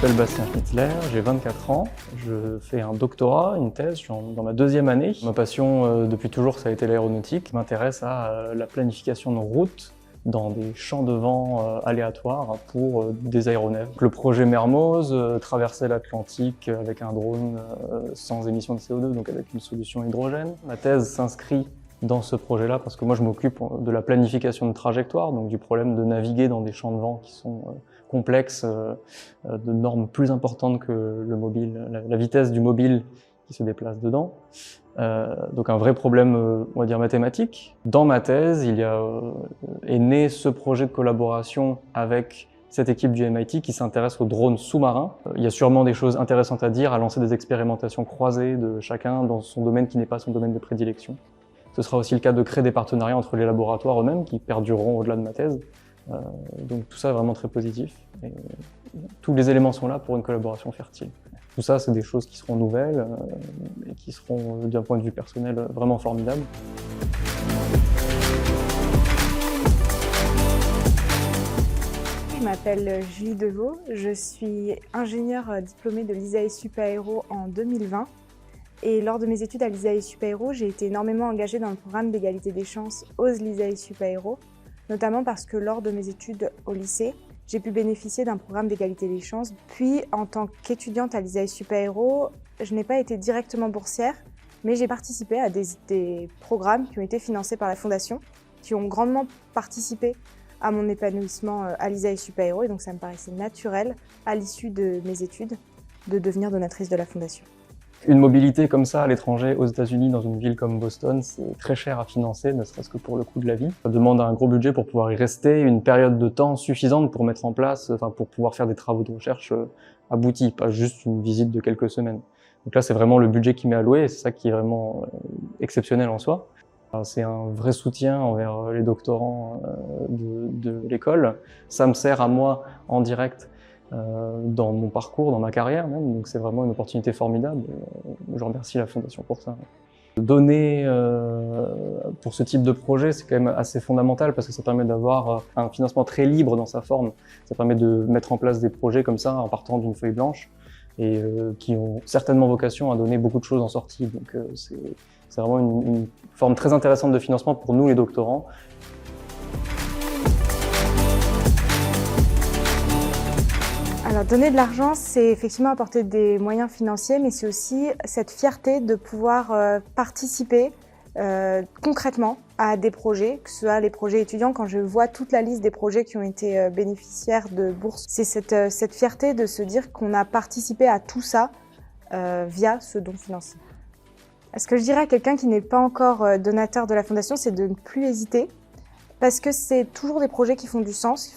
m'appelle Bastien Schnitzler, j'ai 24 ans, je fais un doctorat, une thèse, je suis dans ma deuxième année. Ma passion depuis toujours ça a été l'aéronautique, je m'intéresse à la planification de routes dans des champs de vent aléatoires pour des aéronefs. Le projet Mermoz, traverser l'Atlantique avec un drone sans émission de CO2, donc avec une solution hydrogène. Ma thèse s'inscrit dans ce projet-là parce que moi je m'occupe de la planification de trajectoire, donc du problème de naviguer dans des champs de vent qui sont complexes, de normes plus importantes que le mobile, la vitesse du mobile qui se déplace dedans. Donc un vrai problème, on va dire, mathématique. Dans ma thèse, est né ce projet de collaboration avec cette équipe du MIT qui s'intéresse aux drones sous-marins. Il y a sûrement des choses intéressantes à dire, à lancer des expérimentations croisées de chacun dans son domaine qui n'est pas son domaine de prédilection. Ce sera aussi le cas de créer des partenariats entre les laboratoires eux-mêmes qui perdureront au-delà de ma thèse. Donc tout ça est vraiment très positif. Et tous les éléments sont là pour une collaboration fertile. Tout ça, c'est des choses qui seront nouvelles et qui seront, d'un point de vue personnel, vraiment formidables. Je m'appelle Julie Deveau, je suis ingénieure diplômée de l'ISAE Supaéro en 2020. Et lors de mes études à l'ISAE Supaéro, j'ai été énormément engagée dans le programme d'égalité des chances OSE l'ISAE Supaéro, notamment parce que lors de mes études au lycée, j'ai pu bénéficier d'un programme d'égalité des chances. Puis, en tant qu'étudiante à l'ISAE Supaéro, je n'ai pas été directement boursière, mais j'ai participé à des programmes qui ont été financés par la Fondation, qui ont grandement participé à mon épanouissement à l'ISAE Supaéro, et donc ça me paraissait naturel, à l'issue de mes études, de devenir donatrice de la Fondation. Une mobilité comme ça à l'étranger, aux États-Unis, dans une ville comme Boston, c'est très cher à financer, ne serait-ce que pour le coût de la vie. Ça demande un gros budget pour pouvoir y rester, une période de temps suffisante pour mettre en place, pour pouvoir faire des travaux de recherche aboutis, pas juste une visite de quelques semaines. Donc là, c'est vraiment le budget qui m'est alloué, et c'est ça qui est vraiment exceptionnel en soi. C'est un vrai soutien envers les doctorants de l'école. Ça me sert à moi en direct dans mon parcours, dans ma carrière même, donc c'est vraiment une opportunité formidable. Je remercie la Fondation pour ça. Donner pour ce type de projet, c'est quand même assez fondamental parce que ça permet d'avoir un financement très libre dans sa forme. Ça permet de mettre en place des projets comme ça en partant d'une feuille blanche et qui ont certainement vocation à donner beaucoup de choses en sortie. Donc c'est vraiment une forme très intéressante de financement pour nous les doctorants. Alors, donner de l'argent, c'est effectivement apporter des moyens financiers, mais c'est aussi cette fierté de pouvoir participer concrètement à des projets, que ce soit les projets étudiants. Quand je vois toute la liste des projets qui ont été bénéficiaires de bourses, c'est cette fierté de se dire qu'on a participé à tout ça via ce don financier. Ce que je dirais à quelqu'un qui n'est pas encore donateur de la Fondation, c'est de ne plus hésiter. Parce que c'est toujours des projets qui font du sens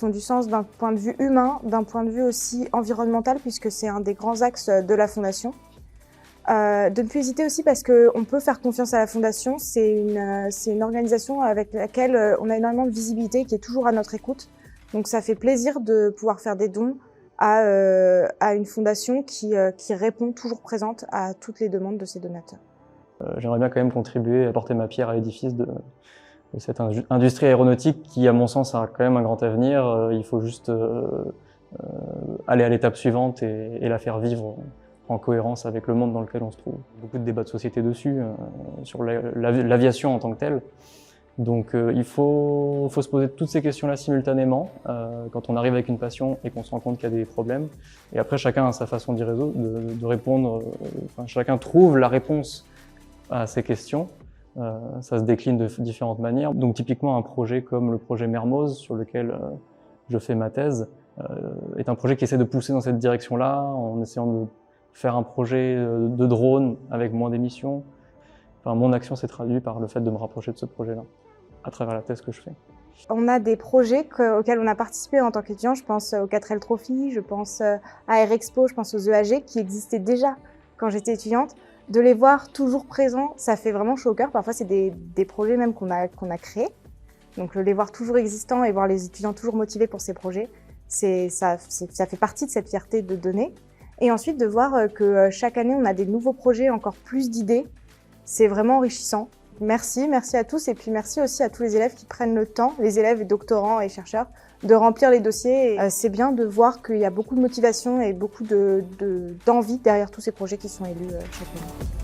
d'un point de vue humain, d'un point de vue aussi environnemental, puisque c'est un des grands axes de la Fondation. De ne plus hésiter aussi parce qu'on peut faire confiance à la Fondation, c'est une organisation avec laquelle on a énormément de visibilité, qui est toujours à notre écoute. Donc ça fait plaisir de pouvoir faire des dons à une fondation qui répond toujours présente à toutes les demandes de ses donateurs. J'aimerais bien quand même contribuer, apporter ma pierre à l'édifice de cette industrie aéronautique qui, à mon sens, a quand même un grand avenir. Il faut juste aller à l'étape suivante et la faire vivre en cohérence avec le monde dans lequel on se trouve. Beaucoup de débats de société dessus, sur l'aviation en tant que telle. Donc il faut se poser toutes ces questions-là simultanément quand on arrive avec une passion et qu'on se rend compte qu'il y a des problèmes. Et après, chacun a sa façon d'y résoudre, de répondre. Chacun trouve la réponse à ces questions. Ça se décline de différentes manières. Donc typiquement un projet comme le projet Mermoz sur lequel je fais ma thèse est un projet qui essaie de pousser dans cette direction-là en essayant de faire un projet de drone avec moins d'émissions. Enfin, mon action s'est traduite par le fait de me rapprocher de ce projet-là à travers la thèse que je fais. On a des projets auxquels on a participé en tant qu'étudiant. Je pense au 4L Trophy, je pense à Air Expo, je pense aux EAG qui existaient déjà quand j'étais étudiante. De les voir toujours présents, ça fait vraiment chaud au cœur. Parfois, c'est des projets même qu'on a créés. Donc, les voir toujours existants et voir les étudiants toujours motivés pour ces projets, ça fait partie de cette fierté de donner. Et ensuite, de voir que chaque année, on a des nouveaux projets, encore plus d'idées. C'est vraiment enrichissant. merci à tous et puis merci aussi à tous les élèves qui prennent le temps, les élèves et doctorants et chercheurs, de remplir les dossiers. C'est bien de voir qu'il y a beaucoup de motivation et beaucoup d'envie derrière tous ces projets qui sont élus chaque année.